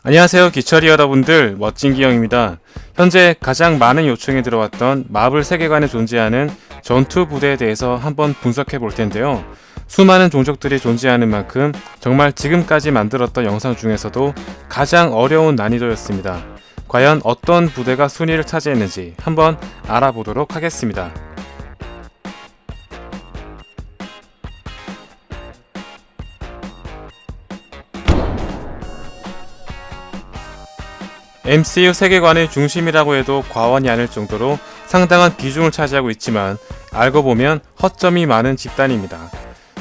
안녕하세요 기철이 여러분들, 멋진 기영입니다. 현재 가장 많은 요청이 들어왔던 마블 세계관에 존재하는 전투 부대에 대해서 한번 분석해 볼 텐데요. 수많은 종족들이 존재하는 만큼 정말 지금까지 만들었던 영상 중에서도 가장 어려운 난이도였습니다. 과연 어떤 부대가 순위를 차지했는지 한번 알아보도록 하겠습니다. MCU 세계관의 중심이라고 해도 과언이 아닐 정도로 상당한 비중을 차지하고 있지만 알고 보면 허점이 많은 집단입니다.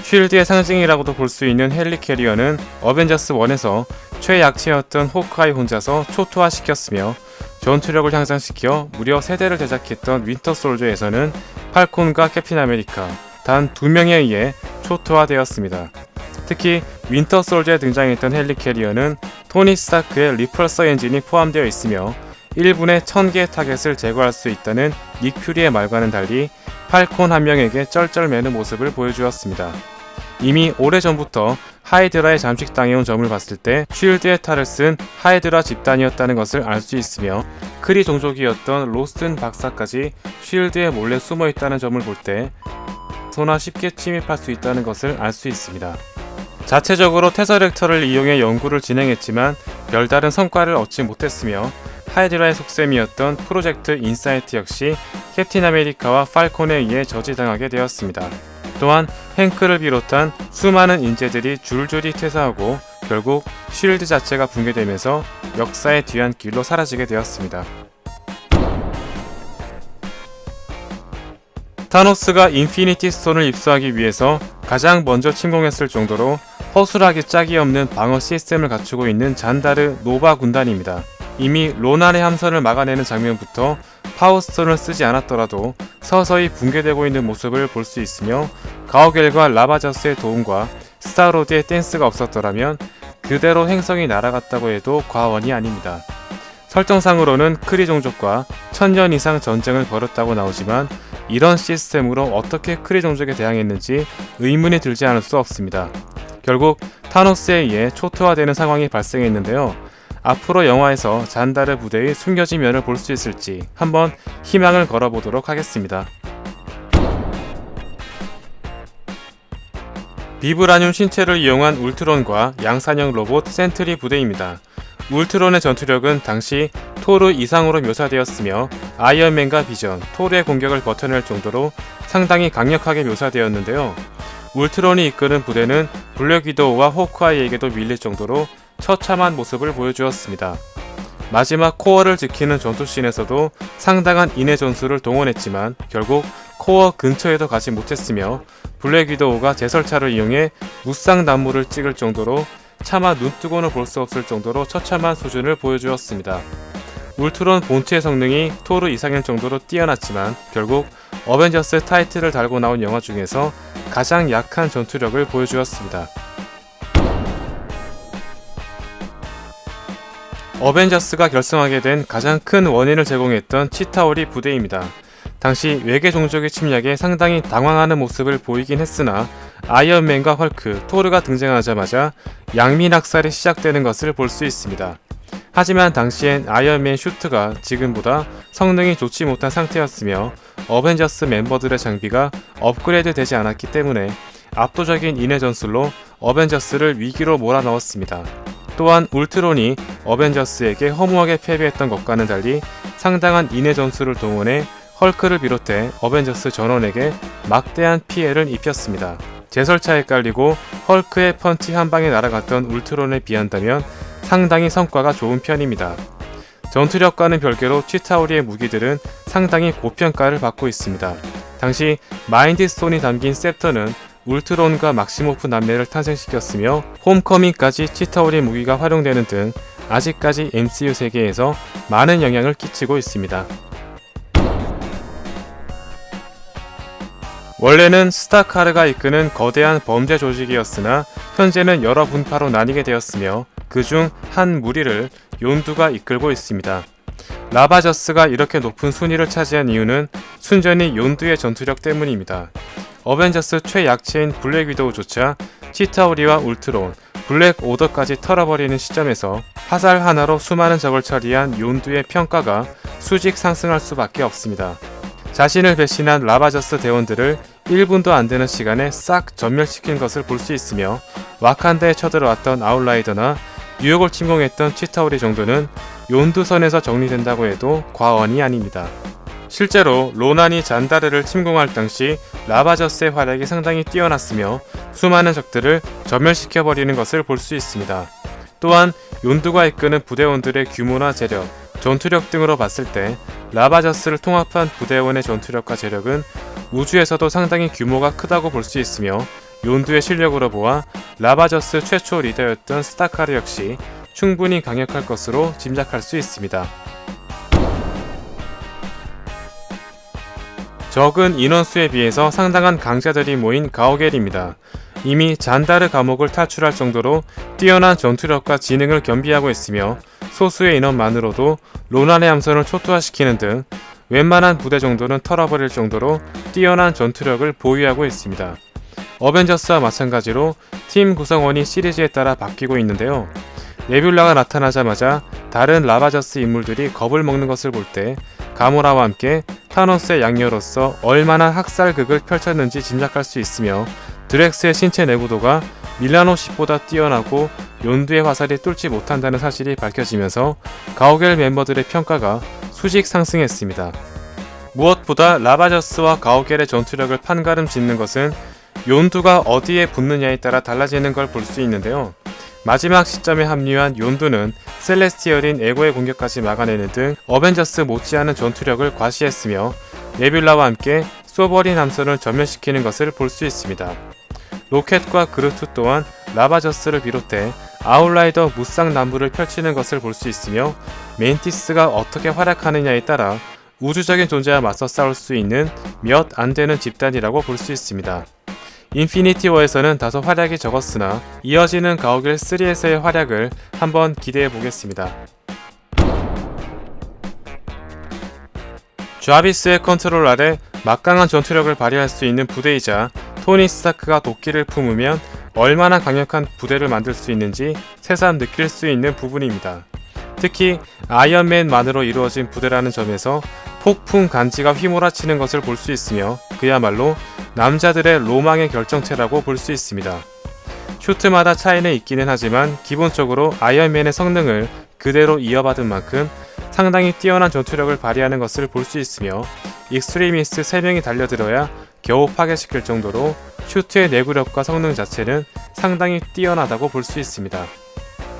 쉴드의 상징이라고도 볼 수 있는 헬리캐리어는 어벤져스 1에서 최약체였던 호크아이 혼자서 초토화시켰으며, 전투력을 향상시켜 무려 3대를 제작했던 윈터 솔저에서는 팔콘과 캡틴 아메리카 단 2명에 의해 초토화되었습니다. 특히 윈터 솔저에 등장했던 헬리캐리어는 토니 스타크의 리펄서 엔진이 포함되어 있으며 1분에 1000개의 타겟을 제거할 수 있다는 닉 퓨리의 말과는 달리 팔콘 한 명에게 쩔쩔매는 모습을 보여주었습니다. 이미 오래전부터 하이드라에 잠식당해온 점을 봤을 때 쉴드의 탈을 쓴 하이드라 집단이었다는 것을 알 수 있으며, 크리 종족이었던 로스튼 박사까지 쉴드에 몰래 숨어있다는 점을 볼 때 소나 쉽게 침입할 수 있다는 것을 알 수 있습니다. 자체적으로 테서렉터를 이용해 연구를 진행했지만 별다른 성과를 얻지 못했으며, 하이드라의 속셈이었던 프로젝트 인사이트 역시 캡틴 아메리카와 팔콘에 의해 저지당하게 되었습니다. 또한 행크를 비롯한 수많은 인재들이 줄줄이 퇴사하고 결국 쉴드 자체가 붕괴되면서 역사의 뒤안길로 사라지게 되었습니다. 타노스가 인피니티 스톤을 입수하기 위해서 가장 먼저 침공했을 정도로 허술하기 짝이 없는 방어 시스템을 갖추고 있는 잔다르 노바 군단입니다. 이미 로난의 함선을 막아내는 장면부터 파워스톤을 쓰지 않았더라도 서서히 붕괴되고 있는 모습을 볼 수 있으며, 가오겔과 라바저스의 도움과 스타로드의 댄스가 없었더라면 그대로 행성이 날아갔다고 해도 과언이 아닙니다. 설정상으로는 크리 종족과 1000년 이상 전쟁을 벌였다고 나오지만 이런 시스템으로 어떻게 크리 종족에 대항했는지 의문이 들지 않을 수 없습니다. 결국 타노스에 의해 초토화되는 상황이 발생했는데요. 앞으로 영화에서 잔다르 부대의 숨겨진 면을 볼 수 있을지 한번 희망을 걸어보도록 하겠습니다. 비브라늄 신체를 이용한 울트론과 양산형 로봇 센트리 부대입니다. 울트론의 전투력은 당시 토르 이상으로 묘사되었으며 아이언맨과 비전, 토르의 공격을 버텨낼 정도로 상당히 강력하게 묘사되었는데요. 울트론이 이끄는 부대는 블랙 위도우와 호크아이에게도 밀릴 정도로 처참한 모습을 보여주었습니다. 마지막 코어를 지키는 전투씬에서도 상당한 인내 전술을 동원했지만 결국 코어 근처에도 가지 못했으며, 블랙 위도우가 제설차를 이용해 무쌍 난무를 찍을 정도로 차마 눈뜨고는 볼 수 없을 정도로 처참한 수준을 보여주었습니다. 울트론 본체의 성능이 토르 이상일 정도로 뛰어났지만 결국 어벤져스 타이틀을 달고 나온 영화 중에서 가장 약한 전투력을 보여주었습니다. 어벤져스가 결성하게 된 가장 큰 원인을 제공했던 치타오리 부대입니다. 당시 외계 종족의 침략에 상당히 당황하는 모습을 보이긴 했으나 아이언맨과 헐크, 토르가 등장하자마자 양민학살이 시작되는 것을 볼 수 있습니다. 하지만 당시엔 아이언맨 슈트가 지금보다 성능이 좋지 못한 상태였으며 어벤져스 멤버들의 장비가 업그레이드 되지 않았기 때문에 압도적인 인내 전술로 어벤져스를 위기로 몰아넣었습니다. 또한 울트론이 어벤져스에게 허무하게 패배했던 것과는 달리 상당한 인내 전술을 동원해 헐크를 비롯해 어벤져스 전원에게 막대한 피해를 입혔습니다. 제설차에 깔리고 헐크의 펀치 한 방에 날아갔던 울트론에 비한다면 상당히 성과가 좋은 편입니다. 전투력과는 별개로 치타오리의 무기들은 상당히 고평가를 받고 있습니다. 당시 마인드 스톤이 담긴 셉터는 울트론과 막시모프 남매를 탄생시켰으며 홈커밍까지 치타오리 무기가 활용되는 등 아직까지 MCU 세계에서 많은 영향을 끼치고 있습니다. 원래는 스타카르가 이끄는 거대한 범죄 조직이었으나 현재는 여러 분파로 나뉘게 되었으며 그중 한 무리를 욘두가 이끌고 있습니다. 라바저스가 이렇게 높은 순위를 차지한 이유는 순전히 욘두의 전투력 때문입니다. 어벤져스 최약체인 블랙 위도우조차 치타오리와 울트론, 블랙 오더까지 털어버리는 시점에서 화살 하나로 수많은 적을 처리한 욘두의 평가가 수직 상승할 수밖에 없습니다. 자신을 배신한 라바저스 대원들을 1분도 안 되는 시간에 싹 전멸시킨 것을 볼 수 있으며 와칸다에 쳐들어왔던 아웃라이더나 뉴욕을 침공했던 치타우리 정도는 욘두선에서 정리된다고 해도 과언이 아닙니다. 실제로 로난이 잔다르를 침공할 당시 라바저스의 활약이 상당히 뛰어났으며 수많은 적들을 전멸시켜버리는 것을 볼 수 있습니다. 또한 욘두가 이끄는 부대원들의 규모나 재력, 전투력 등으로 봤을 때 라바저스를 통합한 부대원의 전투력과 재력은 우주에서도 상당히 규모가 크다고 볼 수 있으며 욘두의 실력으로 보아 라바저스 최초 리더였던 스타카르 역시 충분히 강력할 것으로 짐작할 수 있습니다. 적은 인원수에 비해서 상당한 강자들이 모인 가오겔입니다. 이미 잔다르 감옥을 탈출할 정도로 뛰어난 전투력과 지능을 겸비하고 있으며 소수의 인원만으로도 로난의 함선을 초토화시키는 등 웬만한 부대 정도는 털어버릴 정도로 뛰어난 전투력을 보유하고 있습니다. 어벤져스와 마찬가지로 팀 구성원이 시리즈에 따라 바뀌고 있는데요. 네뷸라가 나타나자마자 다른 라바저스 인물들이 겁을 먹는 것을 볼 때 가모라와 함께 타노스의 양녀로서 얼마나 학살극을 펼쳤는지 짐작할 수 있으며 드렉스의 신체 내구도가 밀라노십보다 뛰어나고 욘두의 화살이 뚫지 못한다는 사실이 밝혀지면서 가오겔 멤버들의 평가가 수직 상승했습니다. 무엇보다 라바저스와 가오겔의 전투력을 판가름 짓는 것은 욘두가 어디에 붙느냐에 따라 달라지는 걸 볼 수 있는데요. 마지막 시점에 합류한 욘두는 셀레스티얼인 에고의 공격까지 막아내는 등 어벤져스 못지않은 전투력을 과시했으며 네뷸라와 함께 쏘버린 함선을 전멸시키는 것을 볼 수 있습니다. 로켓과 그루트 또한 라바저스를 비롯해 아웃라이더 무쌍 남부를 펼치는 것을 볼 수 있으며 멘티스가 어떻게 활약하느냐에 따라 우주적인 존재와 맞서 싸울 수 있는 몇 안 되는 집단이라고 볼 수 있습니다. 인피니티 워에서는 다소 활약이 적었으나 이어지는 가오겔 3에서의 활약을 한번 기대해 보겠습니다. 좌비스의 컨트롤 아래 막강한 전투력을 발휘할 수 있는 부대이자 토니 스타크가 도끼를 품으면 얼마나 강력한 부대를 만들 수 있는지 새삼 느낄 수 있는 부분입니다. 특히 아이언맨만으로 이루어진 부대라는 점에서 폭풍 간지가 휘몰아치는 것을 볼 수 있으며 그야말로 남자들의 로망의 결정체라고 볼 수 있습니다. 슈트마다 차이는 있기는 하지만 기본적으로 아이언맨의 성능을 그대로 이어받은 만큼 상당히 뛰어난 전투력을 발휘하는 것을 볼 수 있으며 익스트리미스트 3명이 달려들어야 겨우 파괴시킬 정도로 슈트의 내구력과 성능 자체는 상당히 뛰어나다고 볼 수 있습니다.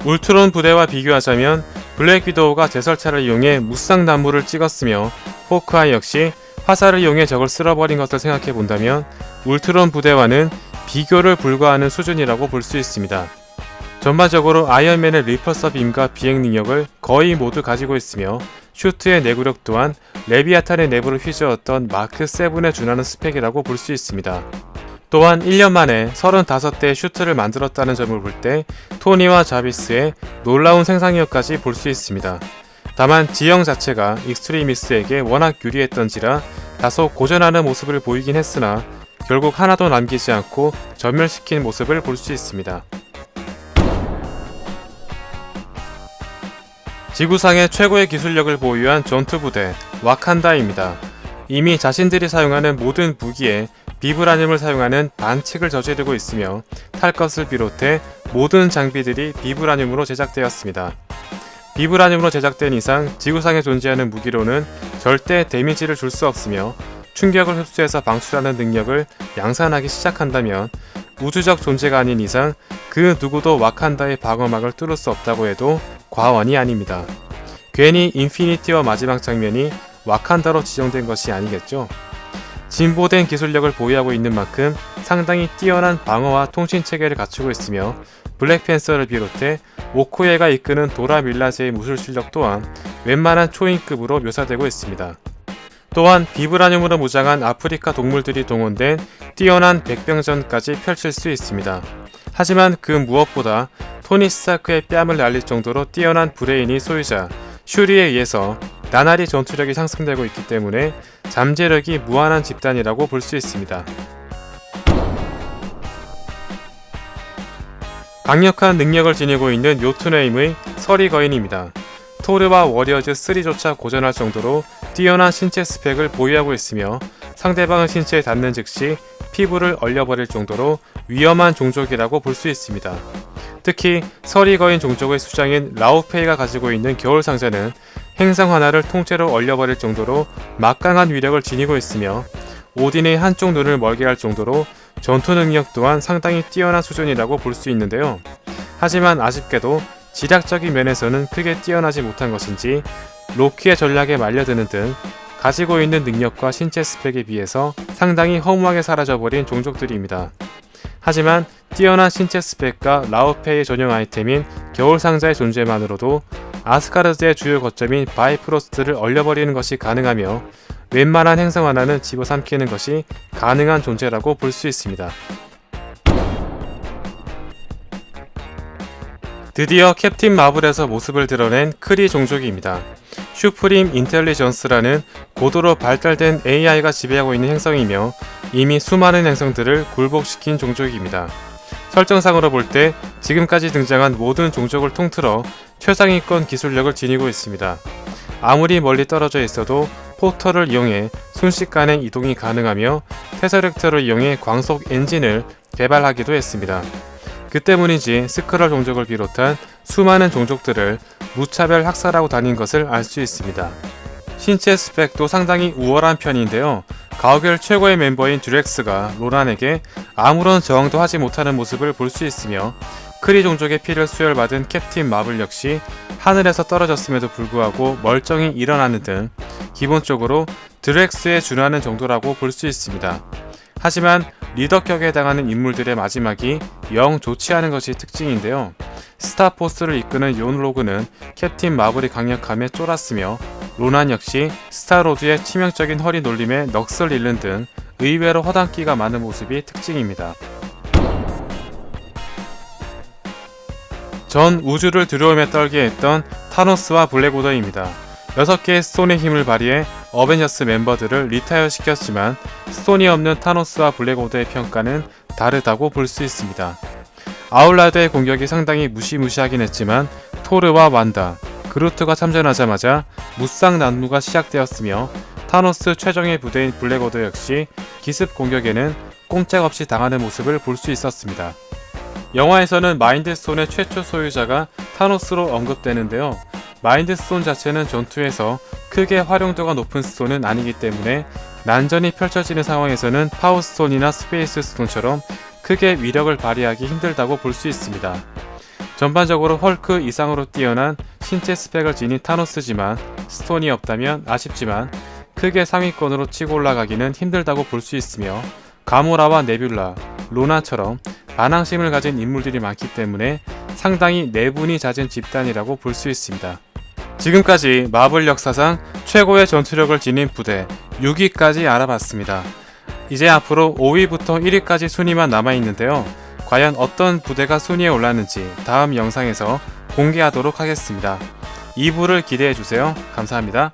울트론 부대와 비교하자면 블랙 위도우가 제설차를 이용해 무쌍 난무를 찍었으며 호크아이 역시 화살을 이용해 적을 쓸어버린 것을 생각해 본다면 울트론 부대와는 비교를 불가하는 수준이라고 볼 수 있습니다. 전반적으로 아이언맨의 리퍼서 빔과 비행 능력을 거의 모두 가지고 있으며 슈트의 내구력 또한 레비아탄의 내부를 휘저었던 마크 7에 준하는 스펙이라고 볼 수 있습니다. 또한 1년 만에 35대의 슈트를 만들었다는 점을 볼 때 토니와 자비스의 놀라운 생산력까지 볼 수 있습니다. 다만 지형 자체가 익스트리미스에게 워낙 유리했던지라 다소 고전하는 모습을 보이긴 했으나 결국 하나도 남기지 않고 전멸시킨 모습을 볼 수 있습니다. 지구상의 최고의 기술력을 보유한 전투부대 와칸다입니다. 이미 자신들이 사용하는 모든 무기에 비브라늄을 사용하는 반칙을 저지르고 있으며 탈 것을 비롯해 모든 장비들이 비브라늄으로 제작되었습니다. 비브라늄으로 제작된 이상 지구상에 존재하는 무기로는 절대 데미지를 줄 수 없으며 충격을 흡수해서 방출하는 능력을 양산하기 시작한다면 우주적 존재가 아닌 이상 그 누구도 와칸다의 방어막을 뚫을 수 없다고 해도 과언이 아닙니다. 괜히 인피니티워 마지막 장면이 와칸다로 지정된 것이 아니겠죠? 진보된 기술력을 보유하고 있는 만큼 상당히 뛰어난 방어와 통신 체계를 갖추고 있으며 블랙팬서를 비롯해 오코예가 이끄는 도라 밀라제의 무술 실력 또한 웬만한 초인급으로 묘사되고 있습니다. 또한 비브라늄으로 무장한 아프리카 동물들이 동원된 뛰어난 백병전까지 펼칠 수 있습니다. 하지만 그 무엇보다 토니 스타크의 뺨을 날릴 정도로 뛰어난 브레인이 소유자 슈리에 의해서 나날이 전투력이 상승되고 있기 때문에 잠재력이 무한한 집단이라고 볼 수 있습니다. 강력한 능력을 지니고 있는 요투네임의 서리 거인입니다. 토르와 워리어즈 3조차 고전할 정도로 뛰어난 신체 스펙을 보유하고 있으며 상대방의 신체에 닿는 즉시 피부를 얼려버릴 정도로 위험한 종족이라고 볼 수 있습니다. 특히 서리 거인 종족의 수장인 라우페이가 가지고 있는 겨울 상자는 행성 하나를 통째로 얼려버릴 정도로 막강한 위력을 지니고 있으며 오딘의 한쪽 눈을 멀게 할 정도로 전투 능력 또한 상당히 뛰어난 수준이라고 볼 수 있는데요. 하지만 아쉽게도 지략적인 면에서는 크게 뛰어나지 못한 것인지 로키의 전략에 말려드는 등 가지고 있는 능력과 신체 스펙에 비해서 상당히 허무하게 사라져버린 종족들입니다. 하지만 뛰어난 신체 스펙과 라우페의 전용 아이템인 겨울 상자의 존재만으로도 아스가르드의 주요 거점인 바이프로스트를 얼려버리는 것이 가능하며 웬만한 행성 하나는 집어삼키는 것이 가능한 존재라고 볼 수 있습니다. 드디어 캡틴 마블에서 모습을 드러낸 크리 종족입니다. 슈프림 인텔리전스라는 고도로 발달된 AI가 지배하고 있는 행성이며 이미 수많은 행성들을 굴복시킨 종족입니다. 설정상으로 볼 때 지금까지 등장한 모든 종족을 통틀어 최상위권 기술력을 지니고 있습니다. 아무리 멀리 떨어져 있어도 포털을 이용해 순식간에 이동이 가능하며 테서렉터를 이용해 광속 엔진을 개발하기도 했습니다. 그 때문인지 스크럴 종족을 비롯한 수많은 종족들을 무차별 학살하고 다닌 것을 알 수 있습니다. 신체 스펙도 상당히 우월한 편인데요. 가오갤 최고의 멤버인 듀렉스가 로란에게 아무런 저항도 하지 못하는 모습을 볼 수 있으며 크리 종족의 피를 수혈받은 캡틴 마블 역시 하늘에서 떨어졌음에도 불구하고 멀쩡히 일어나는 등 기본적으로 듀렉스에 준하는 정도라고 볼 수 있습니다. 하지만 리더격에 해당하는 인물들의 마지막이 영 좋지 않은 것이 특징인데요. 스타포스를 이끄는 욘로그는 캡틴 마블이 강력함에 쫄았으며 로난 역시 스타로드의 치명적인 허리 놀림에 넋을 잃는 등 의외로 허당기가 많은 모습이 특징입니다. 전 우주를 두려움에 떨게 했던 타노스와 블랙오더입니다. 6개의 스톤의 힘을 발휘해 어벤져스 멤버들을 리타이어 시켰지만 스톤이 없는 타노스와 블랙오더의 평가는 다르다고 볼 수 있습니다. 아울라드의 공격이 상당히 무시무시하긴 했지만 토르와 완다, 그루트가 참전하자마자 무쌍 난무가 시작되었으며 타노스 최정예 부대인 블랙오더 역시 기습 공격에는 꼼짝없이 당하는 모습을 볼 수 있었습니다. 영화에서는 마인드스톤의 최초 소유자가 타노스로 언급되는데요. 마인드스톤 자체는 전투에서 크게 활용도가 높은 스톤은 아니기 때문에 난전이 펼쳐지는 상황에서는 파워스톤이나 스페이스스톤처럼 크게 위력을 발휘하기 힘들다고 볼 수 있습니다. 전반적으로 헐크 이상으로 뛰어난 신체 스펙을 지닌 타노스지만 스톤이 없다면 아쉽지만 크게 상위권으로 치고 올라가기는 힘들다고 볼 수 있으며 가모라와 네뷸라, 로나처럼 반항심을 가진 인물들이 많기 때문에 상당히 내분이 잦은 집단이라고 볼 수 있습니다. 지금까지 마블 역사상 최고의 전투력을 지닌 부대 6위까지 알아봤습니다. 이제 앞으로 5위부터 1위까지 순위만 남아있는데요. 과연 어떤 부대가 순위에 올랐는지 다음 영상에서 공개하도록 하겠습니다. 2부를 기대해주세요. 감사합니다.